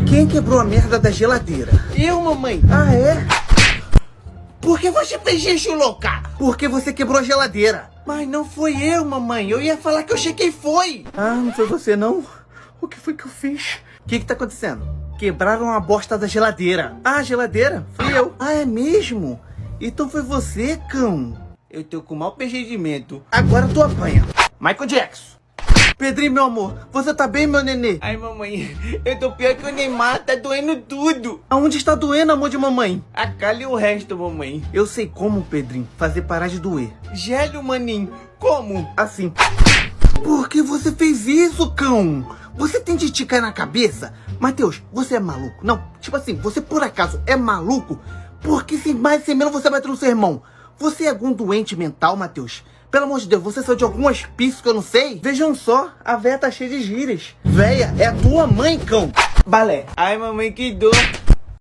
Quem quebrou a merda da geladeira? Eu, mamãe. Ah, é? Por que você fez isso, louca? Porque você quebrou a geladeira. Mas não foi eu, mamãe. Eu ia falar que eu cheguei foi. Ah, não foi você não? O que foi que eu fiz? O que tá acontecendo? Quebraram a bosta da geladeira. Ah, a geladeira? Fui eu. Ah, é mesmo? Então foi você, cão. Eu tô com mau procedimento. Agora tu apanha. Michael Jackson. Pedrinho, meu amor, você tá bem, meu nenê? Ai, mamãe, eu tô pior que o Neymar, tá doendo tudo. Aonde está doendo, amor de mamãe? A cara e o resto, mamãe. Eu sei como, Pedrinho, fazer parar de doer. Gélio, maninho, como? Assim. Por que você fez isso, cão? Você tem de ticar na cabeça? Matheus, você é maluco? Não, tipo assim, você por acaso é maluco? Porque sem mais sem menos você vai ter no seu irmão. Você é algum doente mental, Matheus? Pelo amor de Deus, você saiu de algum hospício que eu não sei? Vejam só, a véia tá cheia de gírias. Véia, é a tua mãe, cão. Balé. Ai, mamãe, que dor.